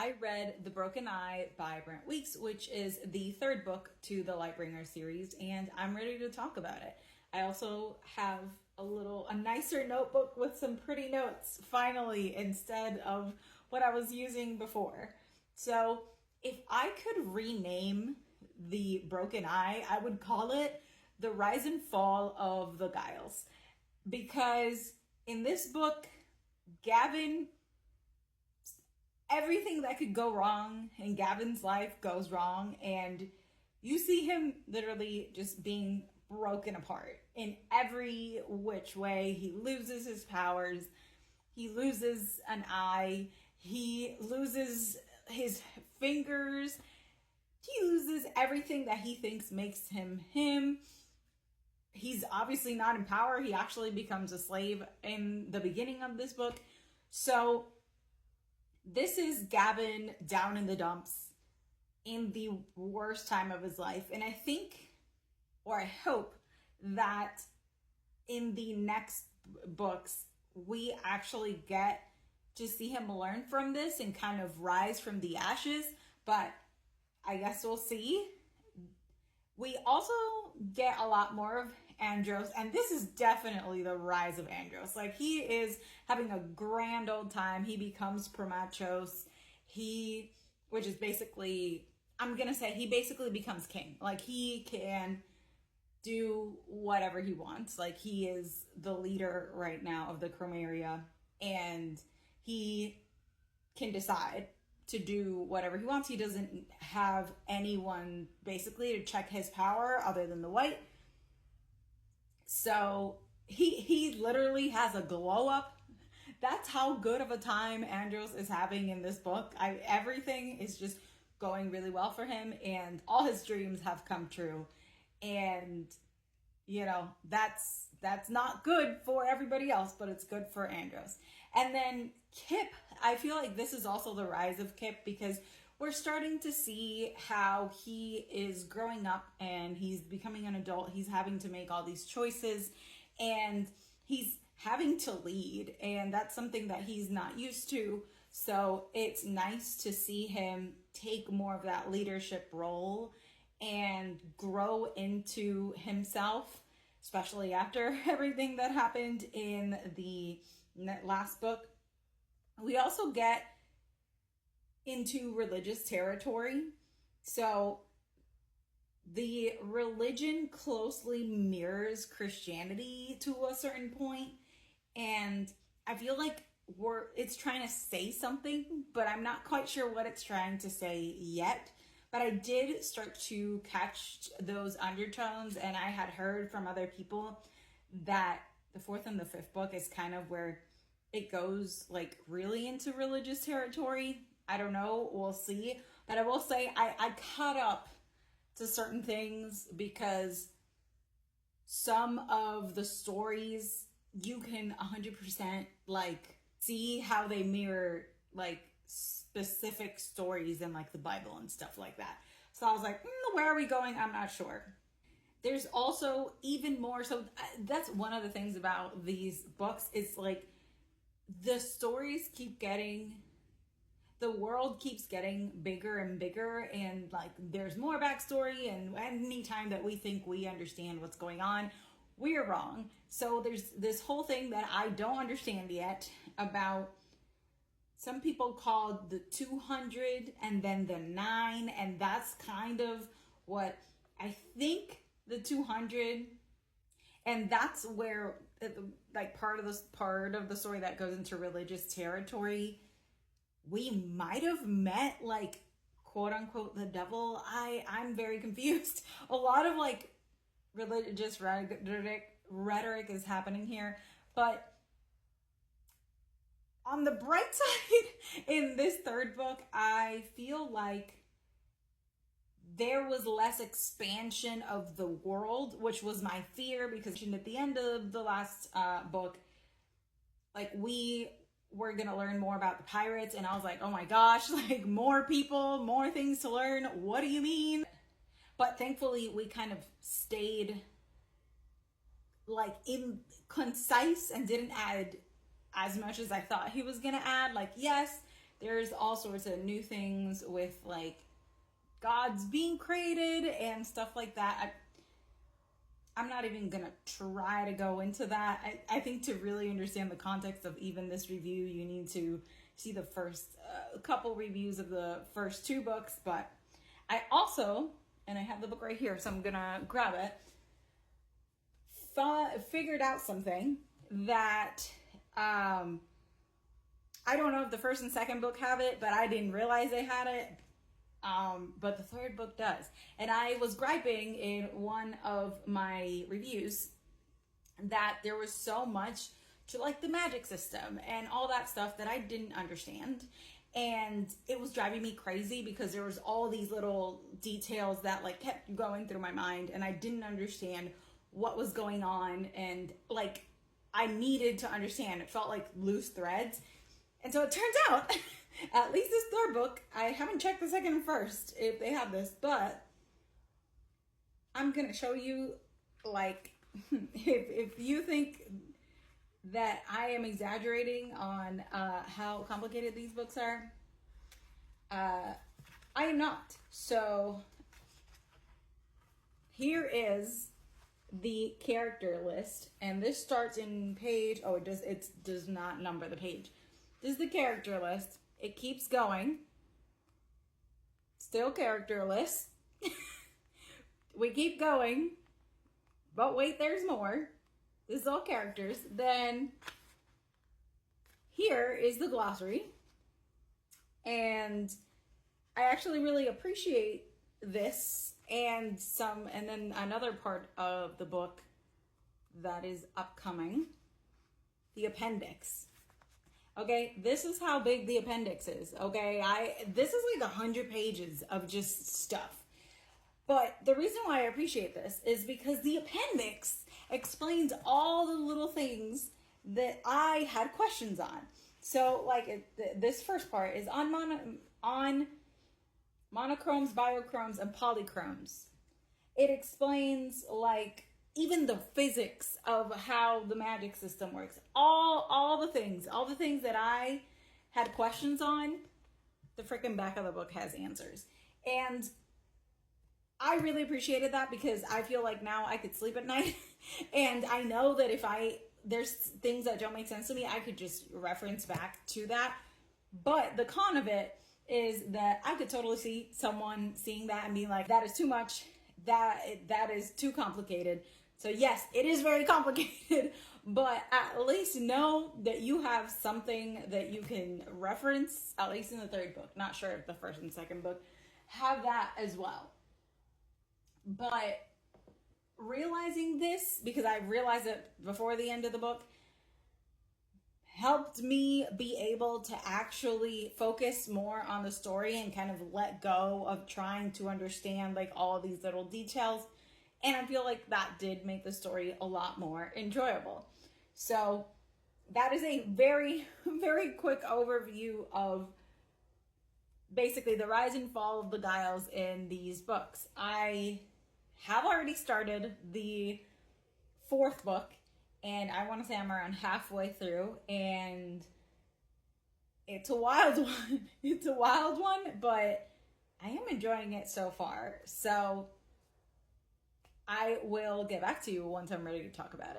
I read The Broken Eye by Brent Weeks, which is the third book to the Lightbringer series, and I'm ready to talk about it. I also have a nicer notebook with some pretty notes, finally, instead of what I was using before. So if I could rename The Broken Eye, I would call it The Rise and Fall of the Giles. Because in this book, Gavin, everything that could go wrong in Gavin's life goes wrong, and you see him literally just being broken apart in every which way. He loses his powers, he loses an eye, he loses his fingers, he loses everything that he thinks makes him him. He's obviously not in power. He actually becomes a slave in the beginning of this book. So this is Gavin down in the dumps in the worst time of his life. And I think, or I hope, that in the next books, we actually get to see him learn from this and kind of rise from the ashes. But I guess we'll see. We also get a lot more of Andros, and this is definitely the rise of Andros. Like, he is having a grand old time. He becomes Promachos, which is basically, I'm gonna say, he basically becomes king. Like, he can do whatever he wants. Like, he is the leader right now of the Chromaria, and he can decide to do whatever he wants. He doesn't have anyone basically to check his power other than the white. So he literally has a glow up. That's how good of a time Andros is having in this book. Everything is just going really well for him, and all his dreams have come true. And you know, that's not good for everybody else, but it's good for Andros. And then Kip, I feel like this is also the rise of Kip, because we're starting to see how he is growing up and he's becoming an adult. He's having to make all these choices and he's having to lead, and that's something that he's not used to. So it's nice to see him take more of that leadership role and grow into himself, especially after everything that happened in the last book. We also get into religious territory. So the religion closely mirrors Christianity to a certain point, and I feel like it's trying to say something, but I'm not quite sure what it's trying to say yet. But I did start to catch those undertones, and I had heard from other people that the fourth and the fifth book is kind of where it goes like really into religious territory. I don't know, we'll see. But I will say I caught up to certain things because some of the stories you can 100% like see how they mirror like specific stories in like the Bible and stuff like that. So I was like, where are we going? I'm not sure. There's also even more. So that's one of the things about these books is like the stories keep getting, the world keeps getting bigger and bigger, and like there's more backstory, and anytime that we think we understand what's going on, we're wrong. So there's this whole thing that I don't understand yet about, some people called the 200 and then the 9, and that's kind of what I think the 200, and that's where like part of the story that goes into religious territory, we might have met like quote unquote the devil. I'm very confused. A lot of like religious rhetoric is happening here, but on the bright side, in this third book, I feel like there was less expansion of the world, which was my fear, because at the end of the last book, like we were going to learn more about the pirates, and I was like, oh my gosh, like more people, more things to learn. What do you mean? But thankfully, we kind of stayed like in concise and didn't add as much as I thought he was gonna add. Like, yes, there's all sorts of new things with like gods being created and stuff like that. I'm not even gonna try to go into that. I think to really understand the context of even this review, you need to see the first couple reviews of the first two books. But I also, and I have the book right here, so I'm gonna grab it, figured out something that I don't know if the first and second book have it, but I didn't realize they had it. But the third book does. And I was griping in one of my reviews that there was so much to like the magic system and all that stuff that I didn't understand. And it was driving me crazy because there was all these little details that like kept going through my mind and I didn't understand what was going on. And like, I needed to understand. It felt like loose threads. And so it turns out at least this third book, I haven't checked the second and first if they have this, but I'm gonna show you, like, if you think that I am exaggerating on how complicated these books are, I am not. So here is the character list, and this starts in page, oh, it does not number the page. This is the character list. It keeps going. Still characterless. We keep going. But wait, there's more. This is all characters. Then here is the glossary. And I actually really appreciate this and then another part of the book that is upcoming. The appendix. Okay, this is how big the appendix is, okay? This is like 100 pages of just stuff. But the reason why I appreciate this is because the appendix explains all the little things that I had questions on. So, like, this first part is on monochromes, biochromes, and polychromes. It explains, like, even the physics of how the magic system works. All the things that I had questions on, the freaking back of the book has answers. And I really appreciated that because I feel like now I could sleep at night. And I know that if there's things that don't make sense to me, I could just reference back to that. But the con of it is that I could totally see someone seeing that and being like, that is too much. That is too complicated. So yes, it is very complicated, but at least know that you have something that you can reference, at least in the third book. Not sure if the first and second book have that as well. But realizing this, because I realized it before the end of the book, helped me be able to actually focus more on the story and kind of let go of trying to understand like all these little details. And I feel like that did make the story a lot more enjoyable. So that is a very, very quick overview of basically the rise and fall of the Giles in these books. I have already started the fourth book, and I want to say I'm around halfway through, and it's a wild one. It's a wild one, but I am enjoying it so far. So I will get back to you once I'm ready to talk about it.